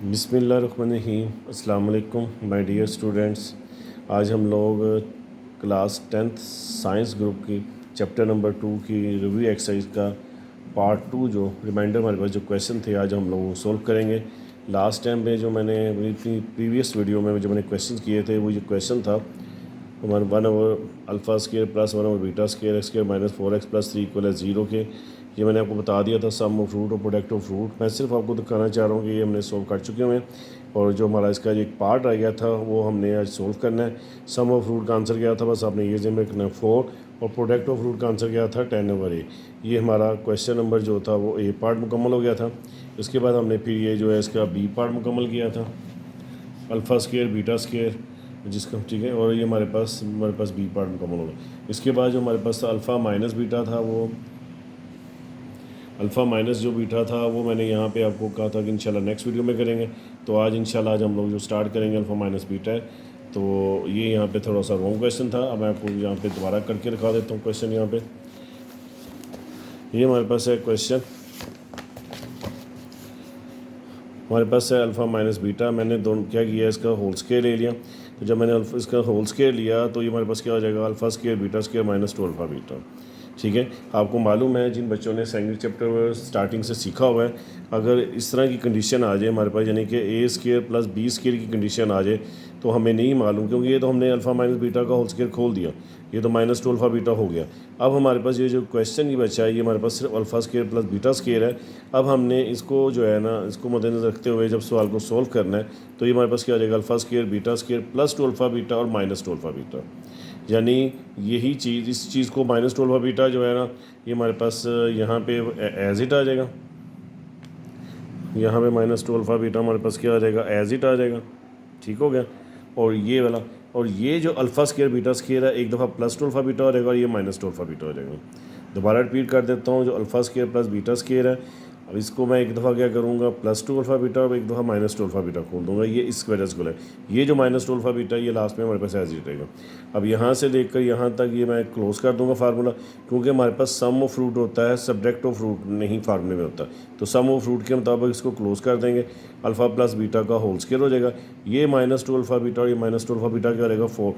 बिस्मिल्लाहिर्रहमानिर्रहीम। अस्सलाम वालेकुम माय डियर स्टूडेंट्स। आज हम लोग क्लास 10th साइंस ग्रुप की चैप्टर नंबर 2 की रिव्यू एक्सरसाइज का पार्ट 2 जो रिमाइंडर हमारे पास जो क्वेश्चन थे आज हम लोग वो सोल्व करेंगे। लास्ट टाइम पे जो मैंने अपनी प्रीवियस वीडियो में जो मैंने क्वेश्चन किए थे वो जो क्वेश्चन था हमारे 1/अल्फ़ा स्क्वायर प्लस 1/बीटा square x square minus 4x plus 3 equal है 0 के। ये मैंने आपको बता दिया था सम ऑफ फ्रूट और प्रोडक्ट ऑफ फ्रूट। मैं सिर्फ आपको दिखाना चाह रहा हूँ कि ये हमने सोल्व कर चुके हुए हैं और जो हमारा इसका एक पार्ट रह गया था वो हमने आज सोल्व करना है। सम ऑफ फ्रूट का आंसर क्या था, बस आपने ये ज़हन में रखना है 4, और प्रोडक्ट ऑफ फ्रूट का आंसर क्या था 10/a। ये हमारा क्वेश्चन नंबर जो था वो ए पार्ट मुकम्मल हो गया था। इसके बाद हमने फिर ये जो है इसका बी पार्ट मुकम्मल किया था, अल्फ़ा स्क्वायर बीटा स्क्वायर जिसका, ठीक है, और ये हमारे पास बी पार्ट मुकम्मल हो गया। इसके बाद जो हमारे पास अल्फ़ा माइनस बीटा था वो अल्फ़ा माइनस जो बीटा था वो मैंने यहाँ पे आपको कहा था कि इंशाल्लाह नेक्स्ट वीडियो में करेंगे। तो आज इंशाल्लाह आज हम लोग जो स्टार्ट करेंगे अल्फ़ा माइनस बीटा है। तो ये यहाँ पे थोड़ा सा रॉन्ग क्वेश्चन था। अब मैं आपको यहाँ पे दोबारा करके दिखा देता हूँ क्वेश्चन। यहाँ पे ये हमारे पास है क्वेश्चन, हमारे पास है अल्फ़ा माइनस बीटा। मैंने दोनों क्या किया, इसका होल स्क्वायर ले लिया। तो जब मैंने इसका होल स्क्वायर लिया तो ये हमारे पास क्या हो जाएगा, alpha square beta square minus 2 alpha beta. ठीक है, आपको मालूम है जिन बच्चों ने सेकंड चैप्टर स्टार्टिंग से सीखा हुआ है, अगर इस तरह की कंडीशन आ जाए हमारे पास, यानी कि ए स्क्वायर प्लस बी स्क्वायर की कंडीशन आ जाए, तो हमें नहीं मालूम, क्योंकि ये तो हमने अल्फ़ा माइनस बीटा का होल स्क्वायर खोल दिया, ये तो माइनस 2 अल्फ़ा बीटा हो गया। अब हमारे पास ये जो क्वेश्चन ही बचा है ये हमारे पास सिर्फ alpha square plus beta square है। अब हमने इसको जो है ना, इसको मद्देनज़र रखते हुए जब सवाल को सोल्व करना है तो ये हमारे पास क्या हो जाएगा, alpha square beta square plus 2 alpha beta और माइनस 2 अल्फ़ा बीटा। यानी यही चीज़, इस चीज़ को माइनस 2 अल्फ़ा बीटा जो है ना, ये हमारे पास यहाँ पे एज इट आ जाएगा। यहाँ पे माइनस 2 अल्फ़ा बीटा हमारे पास क्या आ जाएगा, एज इट आ जाएगा। ठीक हो गया। और ये वाला, और ये जो अल्फ़ा स्क्वायर बीटा स्क्वायर है एक दफ़ा प्लस 2 अल्फ़ा बीटा हो जाएगा और ये माइनस 2 अल्फ़ा बीटा हो जाएगा। दोबारा रिपीट कर देता हूँ, जो alpha square plus beta square है, अब इसको मैं एक दफ़ा क्या करूँगा, प्लस 2 अल्फ़ा बीटा और एक दफ़ा माइनस 2 अल्फ़ा बीटा खोल दूँगा। ये इस वजह से है, ये जो माइनस 2 अल्फ़ा बीटा ये लास्ट में हमारे पास एज इट रहेगा। अब यहाँ से लेकर यहाँ तक ये मैं क्लोज़ कर दूँगा फार्मूला, क्योंकि हमारे पास सम ऑफ फ्रूट होता है, सब्जेक्ट ऑफ फ्रूट नहीं फार्मूले में होता। तो सम ऑफ फ्रूट के मुताबिक इसको क्लोज़ कर देंगे। अल्फ़ा प्लस बीटा का होल स्क्वायर हो जाएगा, ये माइनस 2 अल्फ़ा बीटा और ये माइनस 2 अल्फ़ा बीटा क्या रहेगा,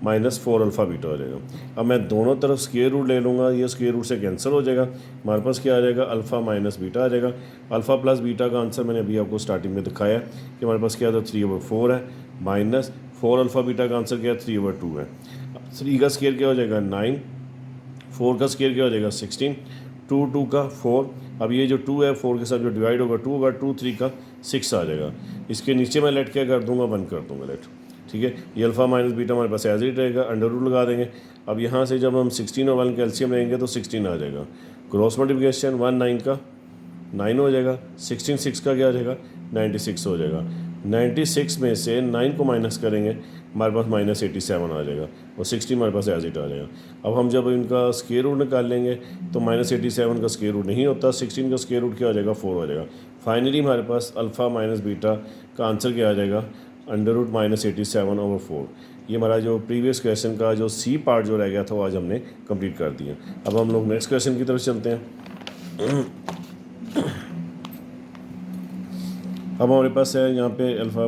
माइनस 4 अल्फ़ा बीटा हो जाएगा। अब मैं दोनों तरफ स्क्वायर रूट ले लूँगा, ये स्क्वायर रूट से कैंसिल हो जाएगा, हमारे पास क्या आ जाएगा, अल्फ़ा माइनस बीटा आ जाएगा। अल्फ़ा प्लस बीटा का आंसर मैंने अभी आपको स्टार्टिंग में दिखाया कि हमारे पास क्या था 3/4 है, माइनस 4 अल्फ़ा बीटा का आंसर क्या है 3/2 है। 3 का स्क्वायर क्या हो जाएगा 9, 4 का स्क्वायर क्या हो जाएगा 16, 2 का 4। अब ये जो 2 है 4 के साथ जो डिवाइड होगा 2 होगा, 2 3 का 6 आ जाएगा। इसके नीचे मैं लेट क्या कर दूंगा, 1 कर दूंगा लेट। ठीक है, ये अल्फ़ा माइनस बीटा हमारे पास एज इट रहेगा, अंडर रूट लगा देंगे। अब यहाँ से जब हम 16 और 1 कैल्शियम लेंगे तो 16 आ जाएगा। क्रॉस मल्टीप्लिकेशन 1 9 का 9 हो जाएगा, 16 6 का क्या हो जाएगा 96 हो जाएगा। 96 में से 9 को माइनस करेंगे हमारे पास माइनस 87 आ जाएगा और 60 हमारे पास एज इट आ जाएगा। अब हम जब इनका स्क्वायर रूट निकाल लेंगे तो माइनस 87 का स्क्वायर रूट नहीं होता, 16 का स्क्वायर रूट क्या हो जाएगा 4 हो जाएगा। फाइनली हमारे पास अल्फ़ा माइनस बीटा का आंसर क्या आ जाएगा, अंडर रूट माइनस 87/4। ये हमारा जो प्रीवियस क्वेश्चन का जो सी पार्ट जो रह गया था वो आज हमने कंप्लीट कर दिया। अब हम लोग नेक्स्ट क्वेश्चन की तरफ चलते हैं। अब हमारे पास है यहाँ पे अल्फ़ा,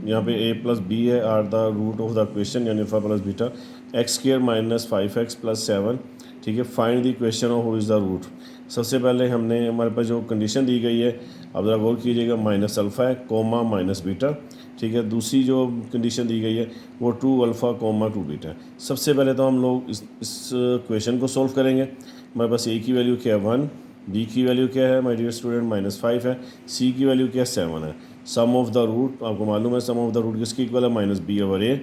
यहाँ पे a प्लस बी है, are the root of the question, यानी alpha plus beta x square minus 5x plus 7। ठीक है, find the question of who is the root. सबसे पहले हमने हमारे पास जो कंडीशन दी गई है, अब ज़रा गौर कीजिएगा, माइनस अल्फ़ा है कोमा माइनस बीटा। ठीक है, दूसरी जो कंडीशन दी गई है वो 2 अल्फ़ा कोमा 2 बीटा है। सबसे पहले तो हम लोग इस क्वेश्चन को सोल्व करेंगे। हमारे पास a की वैल्यू क्या है 1, बी की वैल्यू क्या है माय डियर स्टूडेंट -5 है, सी की वैल्यू क्या है 7 है। सम ऑफ द रूट आपको मालूम है, सम ऑफ द रूट किसकी इक्वल है -b/a।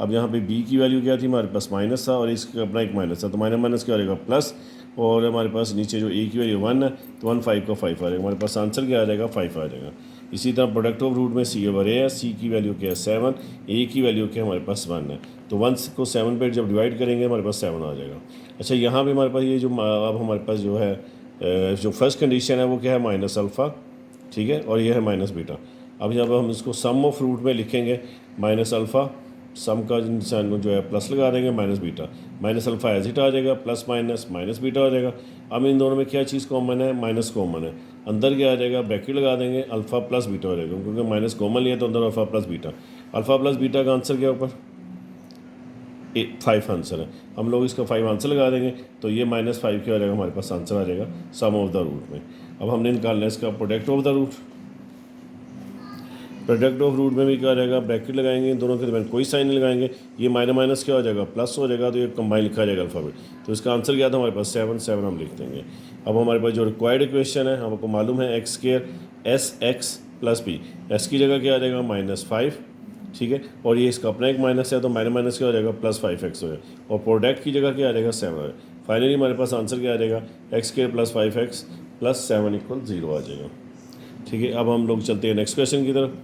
अब यहाँ पे b की वैल्यू क्या थी, हमारे पास माइनस था और इसका अपना एक माइनस था, तो माइनस माइनस क्या हो जाएगा प्लस, और हमारे पास नीचे जो a की वैल्यू 1 है तो 1 5 का 5 आ जाएगा, हमारे पास आंसर क्या आ जाएगा 5 आ जाएगा। इसी तरह प्रोडक्ट ऑफ रूट में c/a है, c की वैल्यू क्या है 7, a की वैल्यू क्या है हमारे पास 1 है, तो 1 को 7 पे जब डिवाइड करेंगे हमारे पास 7 आ जाएगा। अच्छा, यहाँ पे हमारे पास ये जो अब हमारे पास जो है जो फर्स्ट कंडीशन है वो क्या है माइनस अल्फ़ा। ठीक है, और ये है माइनस बीटा। अब जब हम इसको सम ऑफ रूट में लिखेंगे, माइनस अल्फ़ा सम का निशान जो है प्लस लगा देंगे, minus beta, minus alpha as it आ जाएगा, प्लस माइनस माइनस बीटा हो जाएगा। अब इन दोनों में क्या चीज़ कॉमन है, माइनस कॉमन है, अंदर क्या आ जाएगा, ब्रैकेट लगा देंगे, अल्फ़ा प्लस बीटा हो जाएगा, क्योंकि माइनस कॉमन लिया तो अंदर alpha plus beta. Alpha plus beta का आंसर क्या ऊपर 5 आंसर है, हम लोग इसका 5 आंसर लगा देंगे तो ये -5 क्या हो जाएगा, हमारे पास आंसर आ जाएगा सम ऑफ द रूट में। अब हमने निकालना है इसका product of the root. Product of root में भी क्या आ जाएगा, ब्रैकेट लगाएंगे, दोनों के दरमियान कोई साइन नहीं लगाएंगे, ये माइनस माइनस क्या हो जाएगा, प्लस हो जाएगा, तो ये कंबाइन लिखा जाएगा अल्फ़ाबेट। तो इसका आंसर क्या था हमारे पास 7 हम लिख देंगे। अब हमारे पास जो रिक्वायर्ड इक्वेशन है, हमको मालूम है x square s x plus b, s की जगह क्या आ जाएगा -5, ठीक है, और ये इसका अपना एक माइनस है तो माइनस माइनस क्या हो जाएगा +5x हो जाएगा, और प्रोडक्ट की जगह क्या आ जाएगा 7 आ जाएगा। फाइनली हमारे पास आंसर क्या आ जाएगा, एक्स स्क्वायर + 5x + 7 = 0 आ जाएगा। ठीक है, अब हम लोग चलते हैं नेक्स्ट क्वेश्चन की तरफ।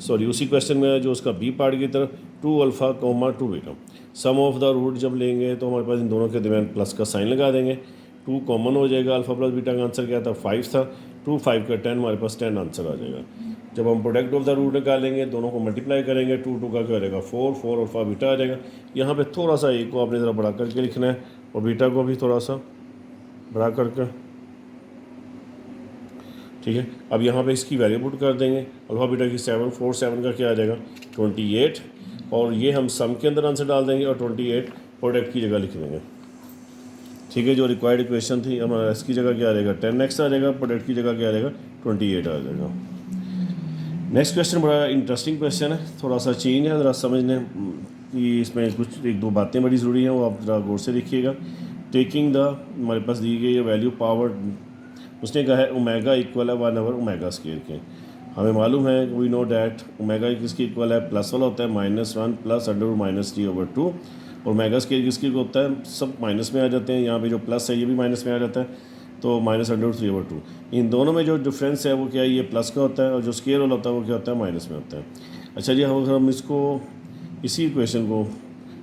सॉरी, उसी क्वेश्चन में जो उसका बी पार्ट की तरफ 2 alpha, 2 beta, sum of the root जब लेंगे तो हमारे पास इन दोनों के दरमियान प्लस का साइन लगा देंगे, 2 कॉमन हो जाएगा, अल्फ़ा प्लस बीटा का आंसर क्या था 5 था, 2 5 का 10, हमारे पास 10 आंसर आ जाएगा। जब हम प्रोडक्ट ऑफ द रूट निकालेंगे, दोनों को मल्टीप्लाई करेंगे, 2 2 का क्या हो जाएगा 4 4 अल्फ़ा बीटा आ जाएगा। यहाँ पे थोड़ा सा ए को आपने ज़रा बढ़ा करके लिखना है और बीटा को भी थोड़ा सा बढ़ा करके, ठीक है। अब यहाँ पे इसकी वैल्यू पुट कर देंगे, अल्फ़ा बीटा की 7 4 7 का क्या आ जाएगा 28, और ये हम सम के अंदर आंसर डाल देंगे और 28 प्रोडक्ट की जगह लिख देंगे। ठीक है, जो रिक्वायर्ड इक्वेशन थी हमारा इसकी जगह क्या आ जाएगा 10x आ जाएगा, प्रोडक्ट की जगह क्या आ जाएगा 28 आ जाएगा। नेक्स्ट क्वेश्चन बड़ा इंटरेस्टिंग क्वेश्चन है, थोड़ा सा चेंज है, ज़रा समझने कि इसमें कुछ एक दो बातें बड़ी ज़रूरी हैं, वो आप ज़रा गौर से देखिएगा। टेकिंग द, हमारे पास दी गई है वैल्यू पावर, उसने कहा है ओमेगा इक्वल है 1/, ओमेगा स्क्वायर के। हमें मालूम है, वी नो डैट ओमेगा किसकी इक्वल है, प्लस वाला होता है -1 + √-3/2, और ओमेगा स्क्वायर किसकी होता है, सब माइनस में आ जाते हैं, यहाँ पे जो प्लस है ये भी माइनस में आ जाता है, तो -√3/2। इन दोनों में जो डिफरेंस है वो क्या है, ये प्लस का होता है, और जो स्क्वायर वाला होता है वो क्या होता है, माइनस में होता है। अच्छा जी, हम इसको इसी इक्वेशन को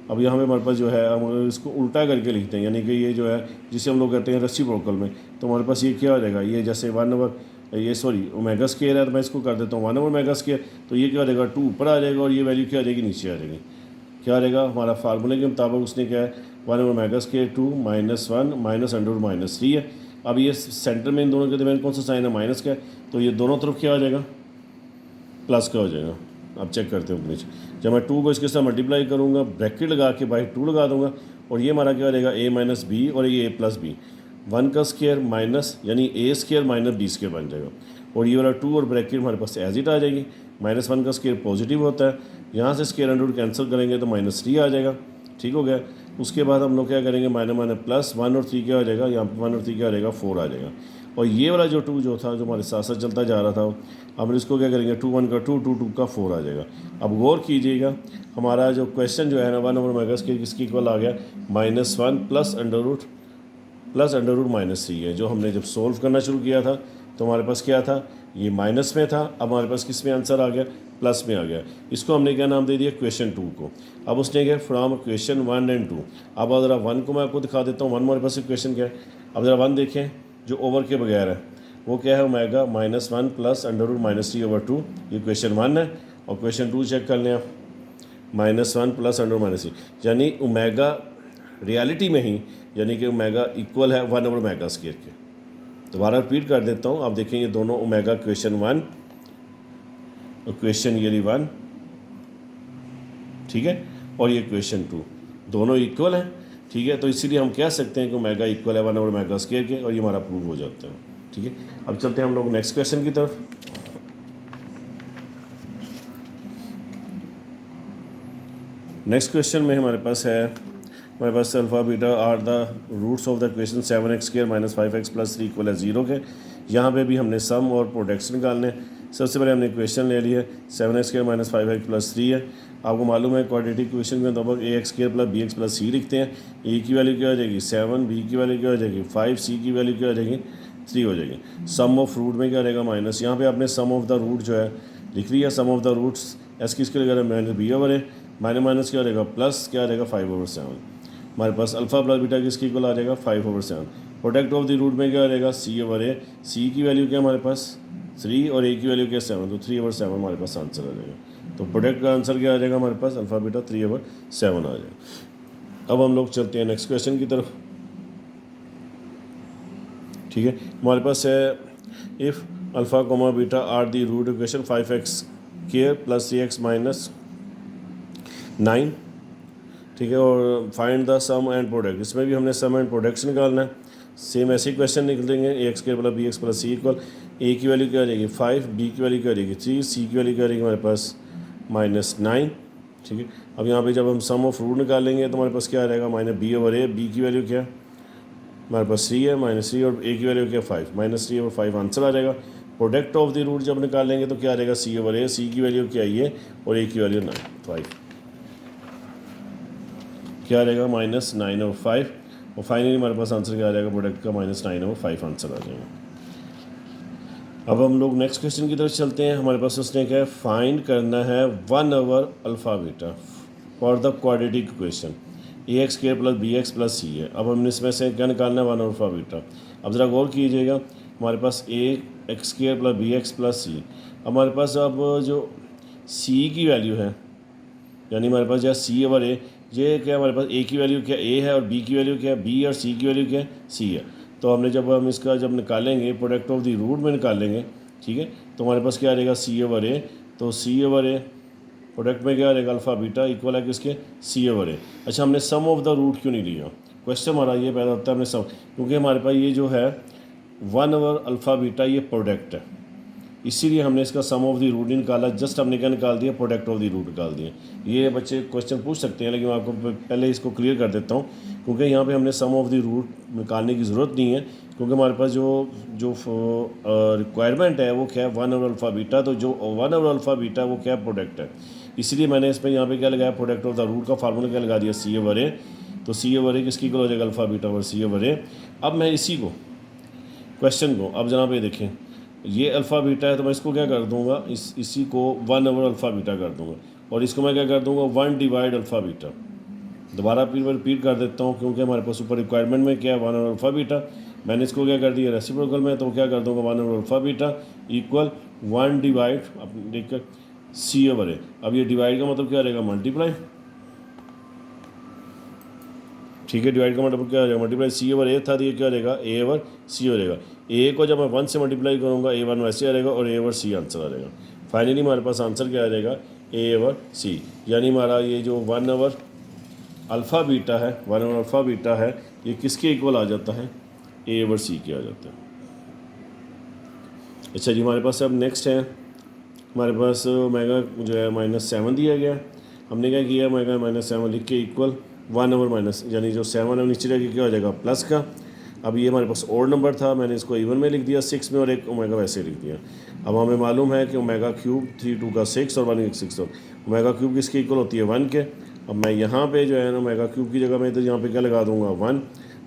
अब यहाँ पे हमारे पास जो है, हम इसको उल्टा करके लिखते हैं, यानी कि ये जो है जिसे हम लोग कहते हैं रेसिप्रोकल में, तो हमारे पास ये क्या हो जाएगा, ये जैसे 1/, ये सॉरी ओमेगा स्क्वायर है, तो मैं इसको कर देता हूँ 1/, ओमेगा स्क्वायर, तो ये क्या हो जाएगा 2 ऊपर आ जाएगा, और ये वैल्यू क्या आ जाएगी नीचे आ जाएगी। क्या आ जाएगा, हमारा फार्मूले के मुताबिक उसने क्या है 1/, ओमेगा स्क्वायर 2 -1 - √-3 है। अब ये सेंटर में इन दोनों के दरमियान कौन सा साइन है, माइनस का है, तो ये दोनों तरफ क्या हो जाएगा, प्लस का हो जाएगा। अब चेक करते हैं नीचे, जब मैं 2 को इसके साथ मल्टीप्लाई करूँगा, ब्रैकेट लगा के बाई 2 लगा दूंगा, और ये हमारा क्या हो जाएगा a - b, और ये a + b, 1 का स्क्वायर माइनस यानी a² - b² बन जाएगा, और ये वाला 2 और ब्रैकेट हमारे पास एज इट आ जाएगी। -1 का स्क्वायर पॉजिटिव होता है, यहाँ से स्क्वायर अंडर रूट कैंसिल करेंगे तो -3 आ जाएगा। ठीक हो गया। उसके बाद हम लोग क्या करेंगे, +1 और 3 क्या हो जाएगा, यहाँ पर 1 और 3 क्या हो जाएगा 4 आ जाएगा, और ये वाला जो 2 जो था, जो हमारे साथ साथ चलता जा रहा था, हम इसको क्या करेंगे 2 1 का 2 2 2 का 4 आ जाएगा। अब गौर कीजिएगा, हमारा जो क्वेश्चन जो है ना 1/, ओमेगा स्क्वायर किसकी इक्वल आ गया, -1 + √-3 है। जो हमने जब सोल्व करना शुरू किया था तो हमारे पास क्या था, ये माइनस में था, अब हमारे पास किस में आंसर आ गया, प्लस में आ गया। इसको हमने क्या नाम दे दिया, क्वेश्चन 2 को। अब उसने क्या, फ्रॉम क्वेश्चन 1 एंड 2। अब ज़रा 1 को मैं आपको दिखा देता हूँ, 1 हमारे पास क्वेश्चन क्या है। अब ज़रा 1 देखें, जो ओवर के बगैर है, वो क्या है, ओमेगा -1 + √-3/2, ये क्वेश्चन 1 है। और क्वेश्चन 2 चेक कर लें आप, -1 + √-3, यानी ओमेगा रियलिटी में ही, यानी कि ओमेगा इक्वल है 1/, ओमेगा स्क्वायर के। दोबारा रिपीट कर देता हूँ, आप देखें ये दोनों ओमेगा क्वेश्चन 1 और क्वेश्चन ये 1, ठीक है, और ये क्वेश्चन 2, दोनों इक्वल हैं। ठीक है, तो इसीलिए हम कह सकते हैं कि ओमेगा इक्वल है 1/, ओमेगा स्क्वायर के, और ये हमारा प्रूव हो जाता है। ठीक है, अब चलते हैं हम लोग नेक्स्ट क्वेश्चन की तरफ। नेक्स्ट क्वेश्चन में हमारे पास alpha beta are the roots of the equation 7x² - 5x + 3 = 0 के। यहाँ पे भी हमने सम और प्रोडक्ट्स निकालने। सबसे पहले हमने इक्वेशन ले लिया 7x² - 5x + 3 है। आपको मालूम है क्वाड्रेटिक इक्वेशन के मुताबिक ax² + bx + c लिखते हैं। a की वैल्यू क्या हो जाएगी 7, b की वैल्यू क्या हो जाएगी 5, c की वैल्यू क्या हो जाएगी 3 हो जाएगी। सम ऑफ रूट में क्या रहेगा माइनस, यहाँ पे आपने सम ऑफ द रूट जो है लिख लिया, सम ऑफ द रूट्स एस किसके लिए -b/, माइनस क्या रहेगा प्लस क्या रहेगा 5/7। हमारे पास अल्फ़ा प्लस बीटा किसकी इक्वल आ जाएगा 5/7। प्रोडक्ट ऑफ द रूट में क्या आ जाएगा c/a, c की वैल्यू क्या हमारे पास 3 और a की वैल्यू क्या 7, तो 3/7 हमारे पास आंसर आ जाएगा। तो प्रोडक्ट का आंसर क्या आ जाएगा हमारे पास अल्फ़ा बीटा 3/7 आ जाएगा। अब हम लोग चलते हैं नेक्स्ट क्वेश्चन की तरफ। ठीक है, हमारे पास है if alpha comma beta are the root equation 5x square plus 3x minus 9, ठीक है। और find the sum and product, इसमें भी हमने सम एंड प्रोडक्ट निकालना है। सेम ऐसे ही क्वेश्चन निकलेंगे। A x square plus B x plus C equal, A की वैल्यू क्या आ जाएगी 5, बी की वैल्यू क्या आ जाएगी 3, सी की वैल्यू क्या आ जाएगी हमारे पास -9, ठीक है। अब यहाँ पे जब हम सम ऑफ रूट निकालेंगे तो हमारे पास क्या आ जाएगा -b/a, बी की वैल्यू क्या हमारे पास 3 है -3, और ए की वैल्यू क्या 5, -3 और 5 आंसर आ जाएगा। प्रोडक्ट ऑफ द रूट जब निकालेंगे तो क्या आ जाएगा c/a, सी की वैल्यू क्या है और ए की वैल्यू 5 क्या आ जाएगा -9 और 5, और फाइनली हमारे पास आंसर क्या आ जाएगा प्रोडक्ट का -9 और 5 आंसर आ जाएगा। अब हम लोग नेक्स्ट क्वेश्चन की तरफ चलते हैं। हमारे पास उसने क्या है, फाइंड करना है 1/, alpha beta for the quadratic equation A x square plus B x plus C है। अब हमने इसमें से क्या निकालना है 1 अल्फ़ा बीटा। अब ज़रा गौर कीजिएगा, हमारे पास A x square plus B x plus C, हमारे पास अब जो सी की वैल्यू है, यानी हमारे पास जहाँ सी ओवर ए, ये क्या हमारे पास ए की वैल्यू क्या ए है और बी की वैल्यू क्या है बी, और सी की वैल्यू क्या है सी है। तो हमने जब हम इसका जब निकालेंगे प्रोडक्ट ऑफ द रूट में निकालेंगे, ठीक है, तो हमारे पास क्या आ जाएगा सी ओवर ए, तो सी ओवर ए प्रोडक्ट में क्या आ जाएगा अल्फ़ा बीटा इक्वल है किसके सी ओवर ए। अच्छा, हमने सम ऑफ द रूट क्यों नहीं लिया, क्वेश्चन हमारा ये पैदा होता है हमने सम, क्योंकि हमारे पास ये जो है 1/, अल्फ़ा बीटा ये प्रोडक्ट है, इसीलिए हमने इसका सम ऑफ द रूट नहीं निकाला, जस्ट हमने क्या निकाल दिया प्रोडक्ट ऑफ द रूट निकाल दिया। ये बच्चे क्वेश्चन पूछ सकते हैं, लेकिन मैं आपको पहले इसको क्लियर कर देता हूँ, क्योंकि यहाँ पे हमने सम ऑफ द रूट निकालने की ज़रूरत नहीं है, क्योंकि हमारे पास जो जो रिक्वायरमेंट है वो क्या है 1/, अल्फ़ा बीटा, तो जो 1/, अल्फ़ा बीटा वो क्या प्रोडक्ट है, इसलिए मैंने इसमें यहाँ पे क्या लगाया प्रोडक्ट ऑफ द रूट का फार्मूला क्या लगा दिया c/a। तो c/a किसकी इक्वल हो जाएगा अल्फ़ा बीटा और c/a। अब मैं इसी को क्वेश्चन को अब जनाब ये देखें, ये अल्फ़ा बीटा है तो मैं इसको क्या कर दूंगा, इसी को 1/, अल्फ़ा बीटा कर दूंगा, और इसको मैं क्या कर दूंगा 1/ अल्फ़ा बीटा। दोबारा फिर मैं रिपीट कर देता हूँ, क्योंकि हमारे पास ऊपर रिक्वायरमेंट में क्या है 1/, अल्फ़ा बीटा, मैंने इसको क्या कर दिया रेसिप्रोकल में, तो क्या कर दूंगा 1/, अल्फ़ा बीटा इक्वल 1/ अब देखकर c/a। अब ये डिवाइड का मतलब क्या रहेगा मल्टीप्लाई, ठीक है, डिवाइड का मतलब क्या हो जाएगा मल्टीप्लाई, c/a था तो ये क्या रहेगा a/c हो जाएगा। a को जब मैं 1 से मल्टीप्लाई करूँगा a1 वैसे आ जाएगा और a/c आंसर आ जाएगा। फाइनली हमारे पास आंसर क्या आ जाएगा a/c, यानी हमारा ये जो 1/, अल्फ़ा बीटा है 1/, अल्फ़ा बीटा है, ये किसके इक्वल आ जाता है a/c के आ जाता है। अच्छा जी, हमारे पास अब नेक्स्ट है, हमारे पास ओमेगा जो है -7 दिया गया है। हमने क्या किया ओमेगा -7 लिख के इक्वल 1/, यानी जो 7 है नीचे रह क्या हो जाएगा प्लस का। अब ये हमारे पास और नंबर था, मैंने इसको इवन में लिख दिया 6 में, और एक ओमेगा वैसे लिख दिया। अब हमें मालूम है कि ओमेगा क्यूब 3 2 का 6 और 1 6, और ओमेगा क्यूब किसकी इक्वल होती है 1 के। अब मैं यहाँ पे जो है ना ओमेगा क्यूब की जगह में तो यहाँ पे क्या लगा दूंगा 1,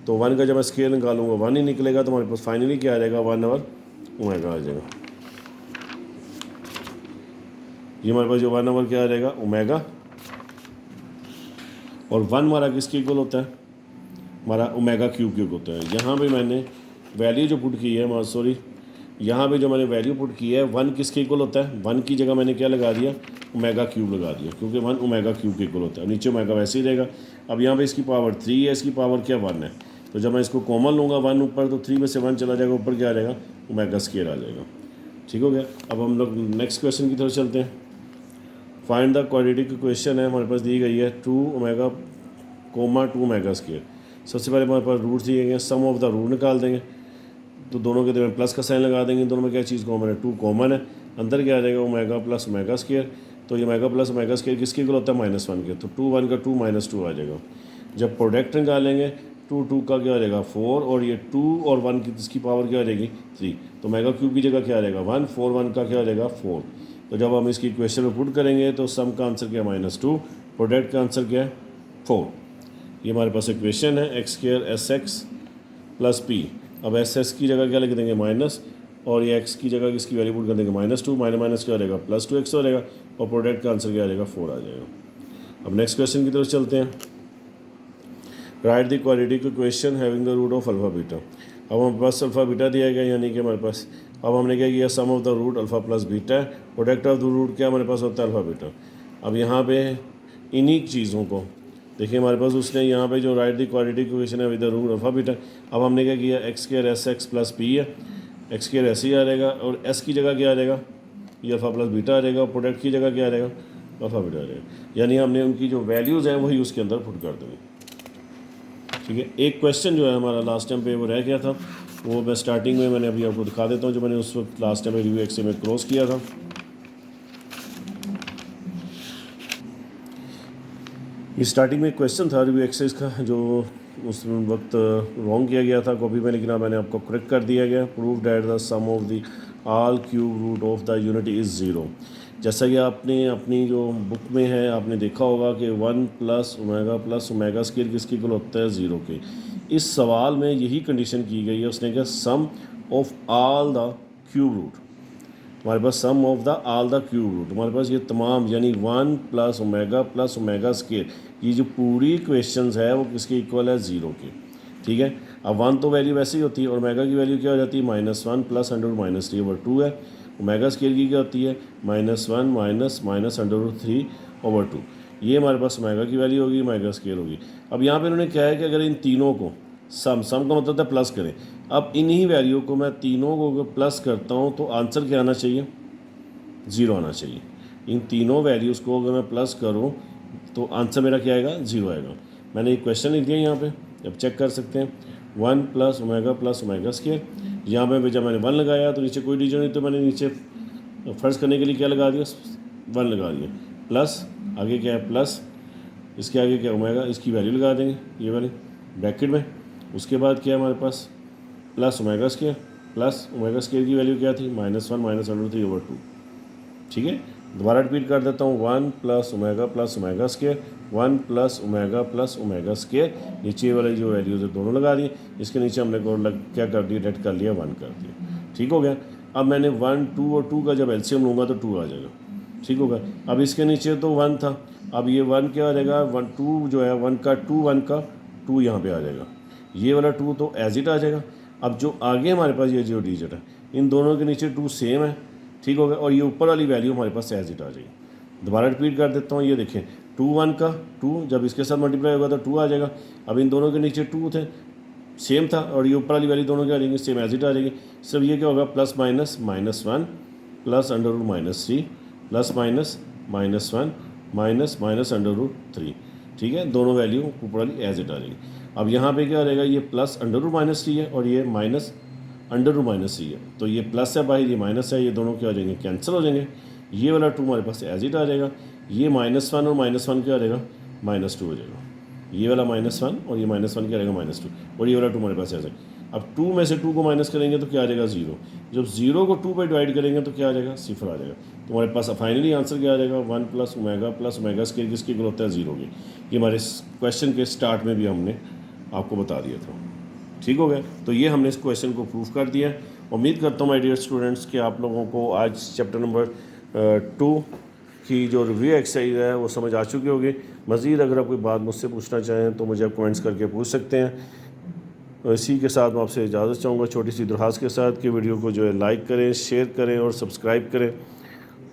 तो 1 का जब मैं स्केल निकालूंगा 1 ही निकलेगा, तो हमारे पास फाइनली क्या आ जाएगा 1/, ओमेगा आ जाएगा। ये हमारे पास जो 1/, क्या आ जाएगा ओमेगा, और 1 हमारा किसके इक्वल होता है हमारा ओमेगा क्यूब के होता है। यहाँ पे मैंने वैल्यू जो पुट की है सॉरी, यहाँ पे जो मैंने वैल्यू पुट की है 1 किसके इक्वल होता है, 1 की जगह मैंने क्या लगा दिया ओमेगा क्यूब लगा दिया, क्योंकि 1 ओमेगा क्यूब के इक्वल होता है। नीचे ओमेगा वैसे ही रहेगा। अब यहाँ पे इसकी पावर 3 है, इसकी पावर क्या 1 है, तो जब मैं इसको कॉमन लूँगा 1 ऊपर, तो 3 में से 1 चला जाएगा, ऊपर क्या आ जाएगा ओमेगा स्क्वायर आ जाएगा। ठीक हो गया। अब हम लोग नेक्स्ट क्वेश्चन की तरफ चलते हैं। फाइंड द क्वाड्रेटिक इक्वेशन है, हमारे पास दी गई है 2 ओमेगा 2 ओमेगा स्क्वायर। सबसे पहले हमारे पास रूट दिए गए, सम ऑफ द रूट निकाल देंगे, तो दोनों के दरमियान प्लस का साइन लगा देंगे, दोनों में क्या चीज़ कॉमन है 2 कॉमन है, अंदर क्या आ जाएगा ओमेगा प्लस ओमेगा स्क्वायर। तो ये ओमेगा प्लस ओमेगा स्क्वायर किसके इक्वल होता है -1 के, तो 2 1 का 2 -2 आ जाएगा। जब प्रोडक्ट निकालेंगे 2 2 का क्या आ जाएगा 4, और ये 2 और 1 की इसकी पावर क्या आ जाएगी 3, तो ओमेगा क्यूब की जगह क्या आ जाएगा 1, 4 1 का क्या आ जाएगा 4। तो जब हम इसकी इक्वेशन में पुट करेंगे तो सम का आंसर क्या है -2, प्रोडक्ट का आंसर क्या है 4। ये हमारे पास इक्वेशन है x² sx प्लस p। अब एस की जगह क्या लिख देंगे माइनस, और ये x की जगह किसकी वैल्यू पुट कर देंगे -2, माइनस क्या हो जाएगा +2x हो जाएगा, और प्रोडक्ट का आंसर क्या आ जाएगा 4 आ जाएगा। अब नेक्स्ट क्वेश्चन की तरफ चलते हैं। Write the quadratic equation having the root of alpha beta. अब हमारे पास अल्फ़ा बीटा दिया गया, यानी कि हमारे पास अब हमने क्या किया sum of the root alpha plus beta है, प्रोडक्ट ऑफ द रूट क्या हमारे पास होता है अल्फ़ा बीटा। अब यहाँ पे इन्हीं चीज़ों को देखिए, हमारे पास उसने यहाँ पे जो राइट द क्वाड्रेटिक इक्वेशन है with the root alpha beta. अब हमने क्या किया x² sx प्लस p है, एक्स स्क्वायर ऐसे ही आ जाएगा और एस की जगह क्या आ जाएगा, ये अल्फ़ा प्लस बीटा आ जाएगा और प्रोडक्ट की जगह क्या आ जाएगा, अल्फ़ा बीटा आ जाएगा। यानी हमने उनकी जो वैल्यूज़ हैं वही उसके अंदर पुट कर देंगे। ठीक है, एक क्वेश्चन जो है हमारा लास्ट टाइम पे वो रह गया था, वो मैं स्टार्टिंग में मैंने अभी आपको दिखा देता हूँ, जो मैंने उस वक्त लास्ट टाइम में रिव्यू एक्स में क्रॉस किया था। ये स्टार्टिंग में एक क्वेश्चन था रिव्यू एक्सरसाइज का जो उस वक्त रॉन्ग किया गया था कॉपी में, लेकिन मैंने आपको करेक्ट कर दिया गया। Prove that the sum of the all cube root of the unit is zero. जैसा कि आपने अपनी जो बुक में है आपने देखा होगा कि 1 प्लस ओमेगा स्क्वायर किसके इक्वल होता है, ज़ीरो के। इस सवाल में यही कंडीशन की गई है, उसने कहा sum of all the cube root, हमारे पास sum of the all the cube root, हमारे पास ये तमाम यानी 1 प्लस ओमेगा स्क्वायर, ये जो पूरी क्वेश्चंस है वो किसके इक्वल है, ज़ीरो के। ठीक है, अब 1 तो वैल्यू वैसे ही होती है और ओमेगा की वैल्यू क्या हो जाती है, -1 प्लस √-3/2 है। ओमेगा स्क्वायर की क्या होती है, -1 -√3/2। ये हमारे पास ओमेगा की वैल्यू होगी, ओमेगा स्क्वायर होगी। अब यहाँ पे इन्होंने क्या है कि अगर इन तीनों को सम का मतलब है प्लस करें। अब इन्हीं वैल्यू को मैं तीनों को अगर प्लस करता हूँ तो आंसर क्या आना चाहिए, ज़ीरो आना चाहिए। इन तीनों वैल्यूज़ को अगर मैं प्लस करूँ तो आंसर मेरा क्या आएगा, ज़ीरो आएगा। मैंने एक क्वेश्चन लिख दिया यहाँ पे, अब चेक कर सकते हैं। 1 प्लस ओमेगा स्क्वायर, यहाँ पे जब मैंने 1 लगाया तो नीचे कोई डिजिट नहीं, तो मैंने नीचे फर्स्ट करने के लिए क्या लगा दिया, 1 लगा दिया, प्लस आगे क्या है प्लस, इसके आगे क्या ओमेगा, इसकी वैल्यू लगा देंगे ये वाली ब्रैकेट में। उसके बाद क्या है हमारे पास प्लस ओमेगा स्क्वायर की वैल्यू क्या थी, -1 -√3/2। ठीक है, दोबारा रिपीट कर देता हूँ। 1 plus omega square, 1 plus omega square, नीचे वाले जो वैल्यूज़ है दोनों लगा दिए, इसके नीचे हमने क्या कर दिया, डेट कर लिया 1 कर दिया। ठीक हो गया। अब मैंने 1 2 और 2 का जब एलसीएम लूँगा तो 2 आ जाएगा। ठीक होगा। अब इसके नीचे तो 1 था, अब ये 1 क्या आ जाएगा, 1 2 जो है 1 का 2 यहाँ पे आ जाएगा, ये वाला 2 तो एज इट आ जाएगा। अब जो आगे हमारे पास ये जो डिजिट है इन दोनों के नीचे 2 सेम है। ठीक हो गया, और ये ऊपर वाली वैल्यू हमारे पास एज इट आ जाएगी। दोबारा रिपीट कर देता हूँ, ये देखें 2 1 का 2 जब इसके साथ मल्टीप्लाई होगा तो 2 आ जाएगा। अब इन दोनों के नीचे 2 थे, सेम था, और ये ऊपर वाली वैल्यू दोनों क्या आ जाएंगे, सेम एज इट आ जाएगी। सिर्फ ये क्या होगा, plus minus -1 plus √-3 plus -1 minus √3। ठीक है, दोनों वैल्यू ऊपर वाली एज इट आ जाएगी। अब यहाँ पे क्या आ जाएगा, ये प्लस √-3 है और ये माइनस √-3 है, तो ये प्लस है बाहर, ये माइनस है, ये दोनों क्या हो जाएंगे, कैंसिल हो जाएंगे। ये वाला 2 हमारे पास एज इट आ जाएगा। ये -1 और -1 क्या आ जाएगा, -2 हो जाएगा। ये वाला -1 और ये -1 क्या रहेगा, -2, और ये वाला 2 हमारे पास आ जाएगा। अब 2 में से 2 को माइनस करेंगे तो क्या आ जाएगा, 0। जब 0 को 2 पर डिवाइड करेंगे तो क्या आ जाएगा, 0 आ जाएगा। तो हमारे पास फाइनली आंसर क्या आ जाएगा, 1 प्लस ओमेगा स्क्वायर किसके इक्वल होता है, 0 के। ये हमारे क्वेश्चन के स्टार्ट में भी हमने आपको बता दिया था। ठीक हो गया, तो ये हमने इस क्वेश्चन को प्रूव कर दिया है। उम्मीद करता हूँ माय डियर स्टूडेंट्स कि आप लोगों को आज चैप्टर नंबर 2 की जो रिव्यू एक्सरसाइज है वो समझ आ चुकी होगी। मज़ीद अगर आप कोई बात मुझसे पूछना चाहें तो मुझे आप कमेंट्स करके पूछ सकते हैं। और इसी के साथ मैं आपसे इजाज़त चाहूँगा, छोटी सी दरख्वास्त के साथ कि वीडियो को जो है लाइक करें, शेयर करें और सब्सक्राइब करें।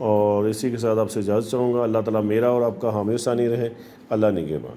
और इसी के साथ आपसे इजाज़त चाहूँगा। अल्लाह ताला मेरा और आपका हामी सानी रहे। अल्लाह निगहबान।